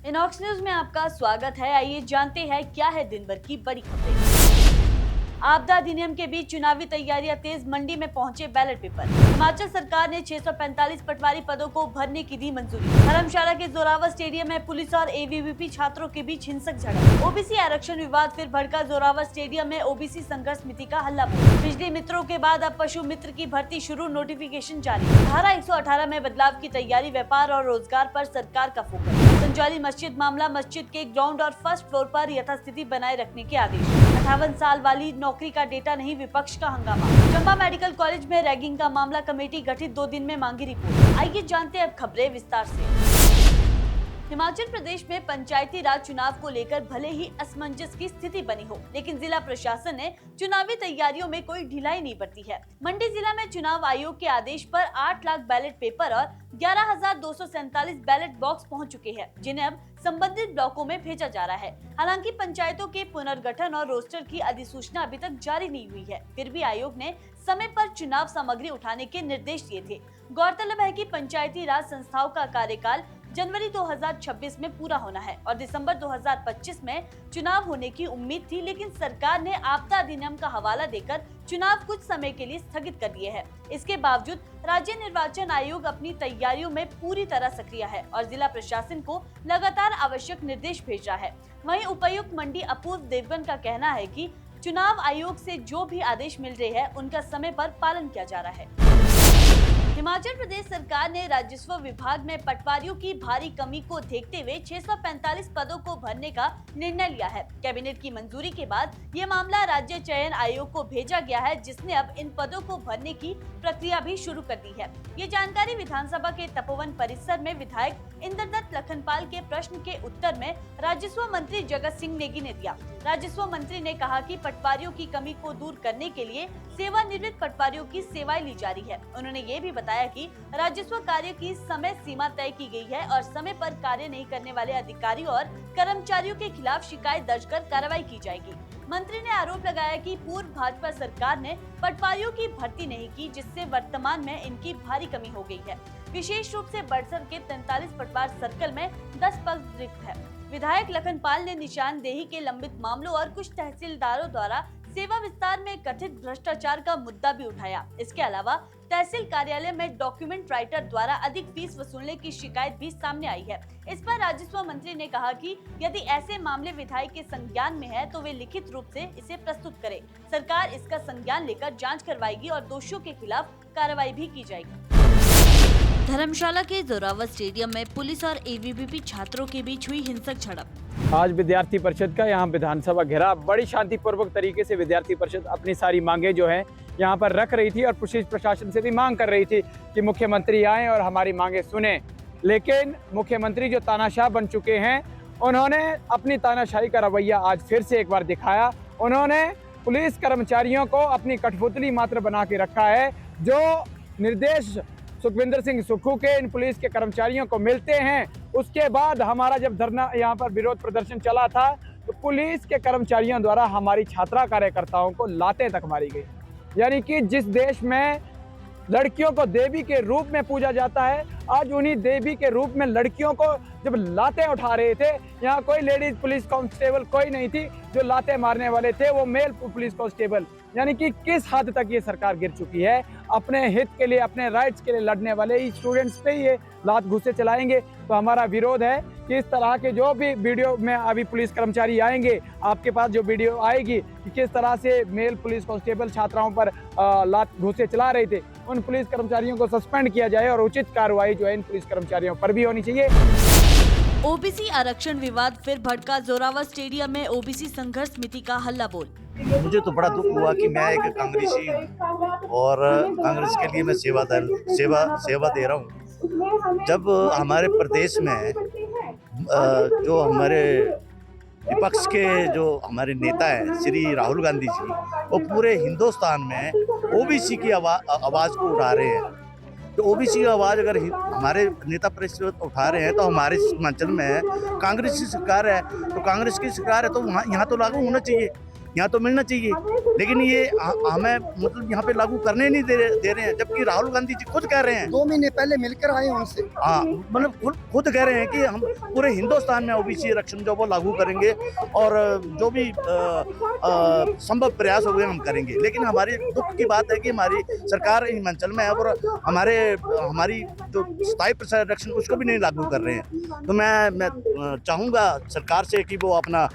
Inox news में आपका स्वागत है। आइए जानते हैं क्या है दिन भर की बड़ी खबरें। आपदा अधिनियम के बीच चुनावी तैयारियां तेज, मंडी में पहुंचे बैलेट पेपर। हिमाचल सरकार ने 645 पटवारी पदों को भरने की दी मंजूरी। धर्मशाला के जोरावर स्टेडियम में पुलिस और एबीवीपी छात्रों के बीच हिंसक झड़प। ओबीसी आरक्षण विवाद फिर भड़का, जोरावर स्टेडियम में ओबीसी संघर्ष समिति का हल्ला बोल। बिजली मित्रों के बाद अब पशु मित्र की भर्ती शुरू, नोटिफिकेशन जारी। धारा 118 में बदलाव की तैयारी, व्यापार और रोजगार पर सरकार का फोकस। संजाली मस्जिद मामला, मस्जिद के ग्राउंड और फर्स्ट फ्लोर पर यथास्थिति बनाए रखने के आदेश। 58 साल वाली नौकरी का डेटा नहीं, विपक्ष का हंगामा। चंबा मेडिकल कॉलेज में रैगिंग का मामला, कमेटी गठित, 2 दिन में मांगी रिपोर्ट। आइए जानते हैं अब खबरें विस्तार से। हिमाचल प्रदेश में पंचायती राज चुनाव को लेकर भले ही असमंजस की स्थिति बनी हो, लेकिन जिला प्रशासन ने चुनावी तैयारियों में कोई ढिलाई नहीं बरती है। मंडी जिला में चुनाव आयोग के आदेश पर 8 लाख बैलेट पेपर और 11,247 बैलेट बॉक्स पहुंच चुके हैं, जिन्हें अब संबंधित ब्लॉकों में भेजा जा रहा है। हालांकि पंचायतों के पुनर्गठन और रोस्टर की अधिसूचना अभी तक जारी नहीं हुई है, फिर भी आयोग ने समय पर चुनाव सामग्री उठाने के निर्देश दिए थे। गौरतलब है कि पंचायती राज संस्थाओं का कार्यकाल जनवरी 2026 में पूरा होना है और दिसंबर 2025 में चुनाव होने की उम्मीद थी, लेकिन सरकार ने आपदा अधिनियम का हवाला देकर चुनाव कुछ समय के लिए स्थगित कर दिए हैं। इसके बावजूद राज्य निर्वाचन आयोग अपनी तैयारियों में पूरी तरह सक्रिय है और जिला प्रशासन को लगातार आवश्यक निर्देश भेज रहा है। वहीं उपायुक्त मंडी अपूर्व देवगन का कहना है कि चुनाव आयोग से जो भी आदेश मिल रहे हैं, उनका समय पर पालन किया जा रहा है। हिमाचल प्रदेश सरकार ने राजस्व विभाग में पटवारियों की भारी कमी को देखते हुए 645 पदों को भरने का निर्णय लिया है। कैबिनेट की मंजूरी के बाद ये मामला राज्य चयन आयोग को भेजा गया है, जिसने अब इन पदों को भरने की प्रक्रिया भी शुरू कर दी है। ये जानकारी विधानसभा के तपोवन परिसर में विधायक इंद्रदत्त लखनपाल के प्रश्न के उत्तर में राजस्व मंत्री जगत सिंह नेगी ने दिया। राजस्व मंत्री ने कहा कि पटवारियों की कमी को दूर करने के लिए सेवानिवृत्त पटवारियों की सेवाएं ली जा रही है। उन्होंने ये भी बताया कि राजस्व कार्य की समय सीमा तय की गई है और समय पर कार्य नहीं करने वाले अधिकारियों और कर्मचारियों के खिलाफ शिकायत दर्ज कर कार्रवाई की जाएगी। मंत्री ने आरोप लगाया कि पूर्व भाजपा सरकार ने पटवारियों की भर्ती नहीं की, जिससे वर्तमान में इनकी भारी कमी हो गई है। विशेष रूप से बड़सर के 43 पटवार सर्कल में 10 पद रिक्त है। विधायक लखनपाल ने निशानदेही के लंबित मामलों और कुछ तहसीलदारों द्वारा सेवा विस्तार में कथित भ्रष्टाचार का मुद्दा भी उठाया। इसके अलावा तहसील कार्यालय में डॉक्यूमेंट राइटर द्वारा अधिक फीस वसूलने की शिकायत भी सामने आई है। इस पर राजस्व मंत्री ने कहा कि यदि ऐसे मामले विधायक के संज्ञान में है तो वे लिखित रूप से इसे प्रस्तुत करें। सरकार इसका संज्ञान लेकर जांच करवाएगी और दोषियों के खिलाफ कार्रवाई भी की जाएगी। धर्मशाला के जोरावर स्टेडियम में पुलिस और एबीवीपी छात्रों के बीच हुई हिंसक झड़प। आज विद्यार्थी परिषद का यहाँ विधानसभा घेरा, बड़ी शांतिपूर्वक तरीके से विद्यार्थी परिषद अपनी सारी मांगे जो है यहाँ पर रख रही थी और पुलिस प्रशासन से भी मांग कर रही थी कि मुख्यमंत्री आए और हमारी मांगे सुने। लेकिन मुख्यमंत्री जो तानाशाह बन चुके हैं, उन्होंने अपनी तानाशाही का रवैया आज फिर से एक बार दिखाया। उन्होंने पुलिस कर्मचारियों को अपनी कठपुतली मात्र बना के रखा है। जो निर्देश सुखविंदर सिंह सुक्खू के इन पुलिस के कर्मचारियों को मिलते हैं, उसके बाद हमारा जब धरना यहाँ पर विरोध प्रदर्शन चला था तो पुलिस के कर्मचारियों द्वारा हमारी छात्रा कार्यकर्ताओं को लातें तक मारी गई। यानी कि जिस देश में लड़कियों को देवी के रूप में पूजा जाता है, आज उन्हीं देवी के रूप में लड़कियों को जब लातें उठा रहे थे, यहाँ कोई लेडीज पुलिस कांस्टेबल कोई नहीं थी जो लातें मारने वाले थे, वो मेल पुलिस कांस्टेबल। यानी कि किस हद तक ये सरकार गिर चुकी है। अपने हित के लिए, अपने राइट्स के लिए लड़ने वाले स्टूडेंट्स पे ये लात घूसे चलाएंगे। तो हमारा विरोध है कि इस तरह के जो भी वीडियो में अभी पुलिस कर्मचारी आएंगे, आपके पास जो वीडियो आएगी कि किस तरह से मेल पुलिस कांस्टेबल छात्राओं पर लात घूसे चला रहे थे, उन पुलिस कर्मचारियों को सस्पेंड किया जाए और उचित कार्रवाई जो है इन पुलिस कर्मचारियों पर भी होनी चाहिए। ओबीसी आरक्षण विवाद फिर भड़का, जोरावर स्टेडियम में ओबीसी संघर्ष समिति का हल्ला बोल। मुझे तो बड़ा दुख हुआ कि मैं एक कांग्रेसी हूँ और कांग्रेस के लिए मैं सेवा दे रहा हूँ। जब हमारे प्रदेश में जो हमारे विपक्ष के जो हमारे नेता हैं श्री राहुल गांधी जी, वो पूरे हिंदुस्तान में ओबीसी की आवाज़ को उठा रहे हैं। तो ओबीसी की आवाज़ अगर हमारे नेता परिषद उठा रहे हैं तो हमारे हिमाचल में कांग्रेस की सरकार है, तो कांग्रेस की सरकार है तो वहाँ यहाँ तो लागू होना चाहिए। यहाँ तो मिलना चाहिए, लेकिन ये हमें मतलब यहाँ पे लागू करने नहीं दे रहे हैं, जबकि राहुल गांधी जी खुद कह रहे हैं 2 महीने पहले मिलकर आए उनसे। हाँ, मतलब खुद कह रहे हैं कि हम पूरे हिंदुस्तान में ओबीसी आरक्षण जो वो लागू करेंगे और जो भी संभव प्रयास होंगे हम करेंगे। लेकिन हमारी दुख की बात है कि हमारी सरकार हिमाचल में है और हमारी जो स्थायी प्रसार आरक्षण उसको भी नहीं लागू कर रहे हैं। तो मैं चाहूँगा सरकार से कि वो अपना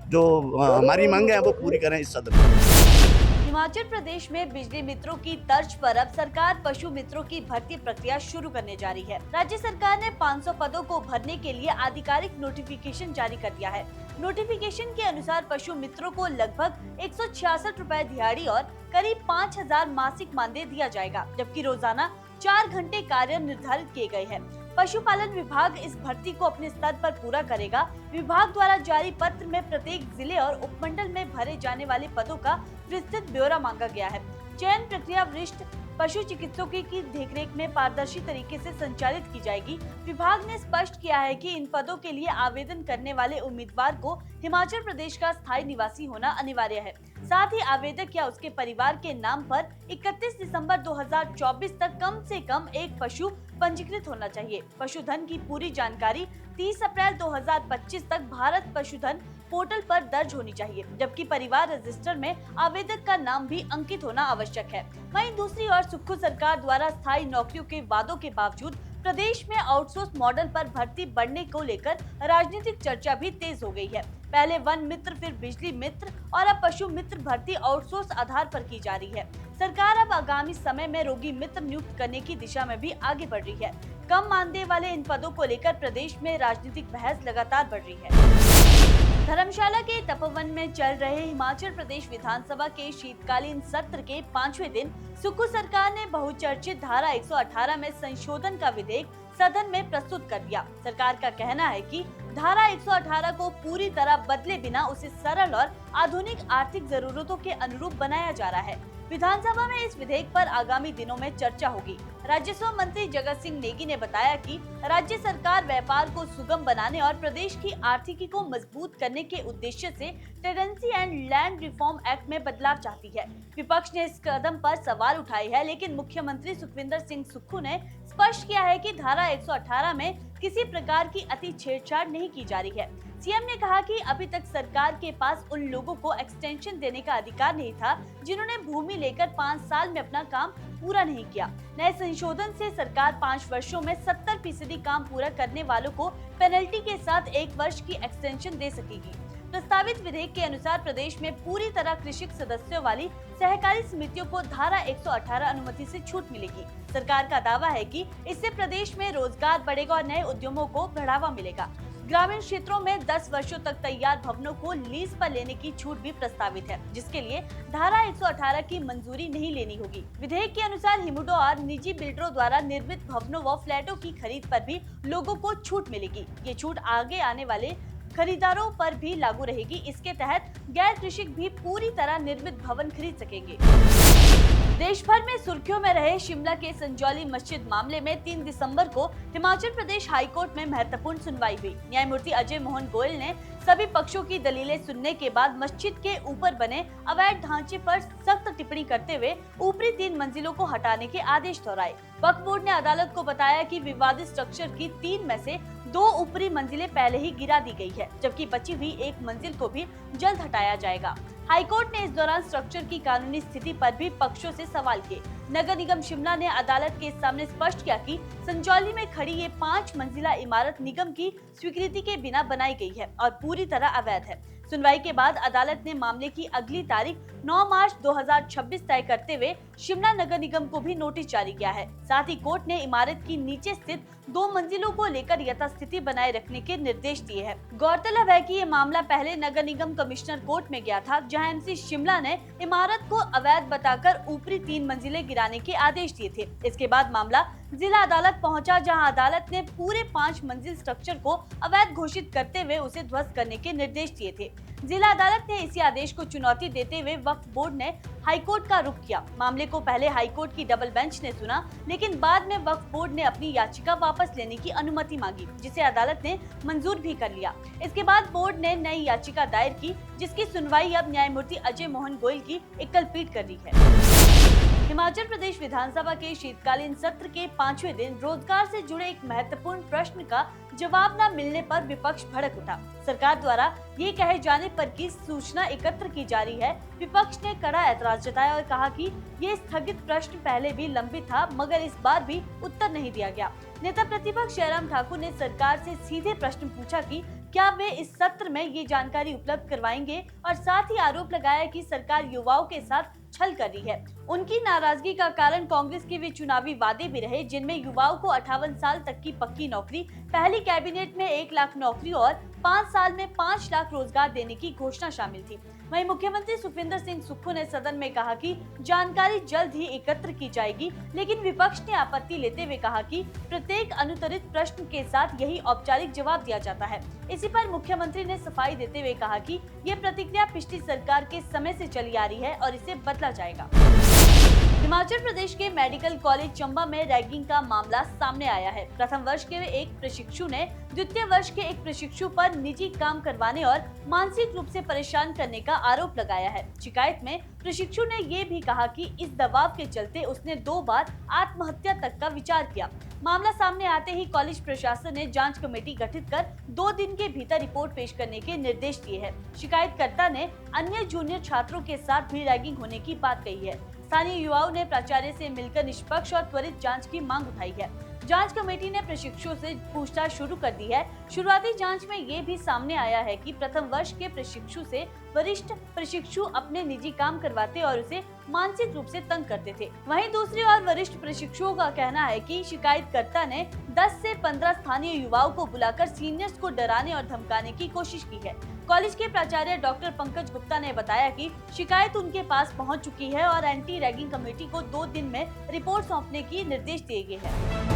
जो हमारी मांगे हैं वो पूरी करें इस सदन में। हिमाचल प्रदेश में बिजली मित्रों की तर्ज पर अब सरकार पशु मित्रों की भर्ती प्रक्रिया शुरू करने जा रही है। राज्य सरकार ने 500 पदों को भरने के लिए आधिकारिक नोटिफिकेशन जारी कर दिया है। नोटिफिकेशन के अनुसार पशु मित्रों को लगभग 166 रुपए दिहाड़ी और करीब 5000 मासिक मानदेय दिया जाएगा, जबकि रोजाना 4 घंटे कार्य निर्धारित किए गए हैं। पशुपालन विभाग इस भर्ती को अपने स्तर पर पूरा करेगा। विभाग द्वारा जारी पत्र में प्रत्येक जिले और उपमंडल में भरे जाने वाले पदों का विस्तृत ब्यौरा मांगा गया है। चयन प्रक्रिया वरिष्ठ पशु चिकित्सकों की देखरेख में पारदर्शी तरीके से संचालित की जाएगी। विभाग ने स्पष्ट किया है कि इन पदों के लिए आवेदन करने वाले उम्मीदवार को हिमाचल प्रदेश का स्थायी निवासी होना अनिवार्य है। साथ ही आवेदक या उसके परिवार के नाम पर 31 दिसंबर 2024 तक कम से कम एक पशु पंजीकृत होना चाहिए। पशुधन की पूरी जानकारी 30 अप्रैल 2025 तक भारत पशुधन पोर्टल पर दर्ज होनी चाहिए, जबकि परिवार रजिस्टर में आवेदक का नाम भी अंकित होना आवश्यक है। वहीं दूसरी ओर सुक्खू सरकार द्वारा स्थायी नौकरियों के वादों के बावजूद प्रदेश में आउटसोर्स मॉडल पर भर्ती बढ़ने को लेकर राजनीतिक चर्चा भी तेज हो गई है। पहले वन मित्र, फिर बिजली मित्र और अब पशु मित्र भर्ती आउटसोर्स आधार पर की जा रही है। सरकार अब आगामी समय में रोगी मित्र नियुक्त करने की दिशा में भी आगे बढ़ रही है। कम मानदेय वाले इन पदों को लेकर प्रदेश में राजनीतिक बहस लगातार बढ़ रही है। धर्मशाला के तपोवन में चल रहे हिमाचल प्रदेश विधानसभा के शीतकालीन सत्र के 5वें दिन सुक्खू सरकार ने बहुचर्चित धारा 118 में संशोधन का विधेयक सदन में प्रस्तुत कर दिया। सरकार का कहना है कि धारा 118 को पूरी तरह बदले बिना उसे सरल और आधुनिक आर्थिक जरूरतों के अनुरूप बनाया जा रहा है। विधानसभा में इस विधेयक पर आगामी दिनों में चर्चा होगी। राजस्व मंत्री जगत सिंह नेगी ने बताया कि राज्य सरकार व्यापार को सुगम बनाने और प्रदेश की आर्थिकी को मजबूत करने के उद्देश्य से tenancy and land reform act में बदलाव चाहती है। विपक्ष ने इस कदम पर सवाल उठाए हैं, लेकिन मुख्यमंत्री सुखविंदर सिंह सुक्खू ने स्पष्ट किया है कि धारा 118 में किसी प्रकार की अति छेड़छाड़ नहीं की जा रही है। सीएम ने कहा कि अभी तक सरकार के पास उन लोगों को एक्सटेंशन देने का अधिकार नहीं था जिन्होंने भूमि लेकर 5 साल में अपना काम पूरा नहीं किया। नए संशोधन से सरकार 5 वर्षों में 70% काम पूरा करने वालों को पेनल्टी के साथ 1 वर्ष की एक्सटेंशन दे सकेगी। प्रस्तावित विधेयक के अनुसार प्रदेश में पूरी तरह कृषक सदस्यों वाली सहकारी समितियों को धारा 118 अनुमति से छूट मिलेगी। सरकार का दावा है कि इससे प्रदेश में रोजगार बढ़ेगा और नए उद्यमों को बढ़ावा मिलेगा। ग्रामीण क्षेत्रों में 10 वर्षों तक तैयार भवनों को लीज पर लेने की छूट भी प्रस्तावित है, जिसके लिए धारा 118 की मंजूरी नहीं लेनी होगी। विधेयक के अनुसार हिमुडो और निजी बिल्डरों द्वारा निर्मित भवनों व फ्लैटों की खरीद पर भी लोगों को छूट मिलेगी। ये छूट आगे आने वाले खरीदारों पर भी लागू रहेगी। इसके तहत गैर कृषक भी पूरी तरह निर्मित भवन खरीद सकेंगे। देश भर में सुर्खियों में रहे शिमला के संजौली मस्जिद मामले में 3 दिसंबर को हिमाचल प्रदेश हाई कोर्ट में महत्वपूर्ण सुनवाई हुई। न्यायमूर्ति अजय मोहन गोयल ने सभी पक्षों की दलीलें सुनने के बाद मस्जिद के ऊपर बने अवैध ढांचे पर सख्त टिप्पणी करते हुए ऊपरी 3 मंजिलों को हटाने के आदेश दोहराए। वक्फ बोर्ड ने अदालत को बताया कि विवादित स्ट्रक्चर की 3 में से 2 ऊपरी मंजिलें पहले ही गिरा दी गई है, जबकि बची हुई 1 मंजिल को भी जल्द हटाया जाएगा। हाईकोर्ट ने इस दौरान स्ट्रक्चर की कानूनी स्थिति पर भी पक्षों से सवाल किए। नगर निगम शिमला ने अदालत के सामने स्पष्ट किया कि संजौली में खड़ी ये 5 मंजिला इमारत निगम की स्वीकृति के बिना बनाई गई है और पूरी तरह अवैध है। सुनवाई के बाद अदालत ने मामले की अगली तारीख 9 मार्च 2026 तय करते हुए शिमला नगर निगम को भी नोटिस जारी किया है। साथ ही कोर्ट ने इमारत की नीचे स्थित 2 मंजिलों को लेकर यथास्थिति बनाए रखने के निर्देश दिए हैं। गौरतलब है कि ये मामला पहले नगर निगम कमिश्नर कोर्ट में गया था, जहां एमसी शिमला ने इमारत को अवैध बताकर ऊपरी 3 मंजिलें गिराने के आदेश दिए थे। इसके बाद मामला जिला अदालत पहुंचा, जहां अदालत ने पूरे 5 मंजिल स्ट्रक्चर को अवैध घोषित करते हुए उसे ध्वस्त करने के निर्देश दिए थे। जिला अदालत ने इसी आदेश को चुनौती देते हुए वक्फ बोर्ड ने हाईकोर्ट का रुख किया। मामले को पहले हाईकोर्ट की डबल बेंच ने सुना, लेकिन बाद में वक्फ बोर्ड ने अपनी याचिका वापस लेने की अनुमति मांगी, जिसे अदालत ने मंजूर भी कर लिया। इसके बाद बोर्ड ने नई याचिका दायर की, जिसकी सुनवाई अब न्यायमूर्ति अजय मोहन गोयल की एकल पीठ कर रही है। हिमाचल प्रदेश विधानसभा के शीतकालीन सत्र के 5वें दिन रोजगार से जुड़े एक महत्वपूर्ण प्रश्न का जवाब न मिलने पर विपक्ष भड़क उठा। सरकार द्वारा ये कहे जाने पर कि सूचना एकत्र की जा रही है, विपक्ष ने कड़ा ऐतराज जताया और कहा कि ये स्थगित प्रश्न पहले भी लंबित था, मगर इस बार भी उत्तर नहीं दिया गया। नेता प्रतिपक्ष जयराम ठाकुर ने सरकार से सीधे प्रश्न पूछा कि क्या वे इस सत्र में ये जानकारी उपलब्ध करवाएंगे, और साथ ही आरोप लगाया कि सरकार युवाओं के साथ छल कर रही है। उनकी नाराजगी का कारण कांग्रेस के वे चुनावी वादे भी रहे, जिनमें युवाओं को 58 साल तक की पक्की नौकरी, पहली कैबिनेट में 1 लाख नौकरी और 5 साल में 5 लाख रोजगार देने की घोषणा शामिल थी। वहीं मुख्यमंत्री सुखविंदर सिंह सुक्खू ने सदन में कहा कि जानकारी जल्द ही एकत्र की जाएगी, लेकिन विपक्ष ने आपत्ति लेते हुए कहा कि प्रत्येक अनुत्तरित प्रश्न के साथ यही औपचारिक जवाब दिया जाता है। इसी पर मुख्यमंत्री ने सफाई देते हुए कहा कि ये प्रतिक्रिया पिछली सरकार के समय से चली आ रही है और इसे बदला जाएगा। हिमाचल प्रदेश के मेडिकल कॉलेज चंबा में रैगिंग का मामला सामने आया है। प्रथम वर्ष के एक प्रशिक्षु ने द्वितीय वर्ष के एक प्रशिक्षु पर निजी काम करवाने और मानसिक रूप से परेशान करने का आरोप लगाया है। शिकायत में प्रशिक्षु ने ये भी कहा कि इस दबाव के चलते उसने 2 बार आत्महत्या तक का विचार किया। मामला सामने आते ही कॉलेज प्रशासन ने जांच कमेटी गठित कर 2 दिन के भीतर रिपोर्ट पेश करने के निर्देश दिए हैं। शिकायतकर्ता ने अन्य जूनियर छात्रों के साथ भी रैगिंग होने की बात कही है। स्थानीय युवाओं ने प्राचार्य से मिलकर निष्पक्ष और त्वरित जांच की मांग उठाई है। जांच कमेटी ने प्रशिक्षुओं से पूछताछ शुरू कर दी है। शुरुआती जांच में ये भी सामने आया है कि प्रथम वर्ष के प्रशिक्षु से वरिष्ठ प्रशिक्षु अपने निजी काम करवाते और उसे मानसिक रूप से तंग करते थे। वहीं दूसरी ओर वरिष्ठ प्रशिक्षुओं का कहना है कि शिकायतकर्ता ने 10 से 15 स्थानीय युवाओं को बुलाकर सीनियर्स को डराने और धमकाने की कोशिश की है। कॉलेज के प्राचार्य डॉक्टर पंकज गुप्ता ने बताया कि शिकायत उनके पास पहुंच चुकी है और एंटी रैगिंग कमेटी को 2 दिन में रिपोर्ट सौंपने की निर्देश दिए गए हैं।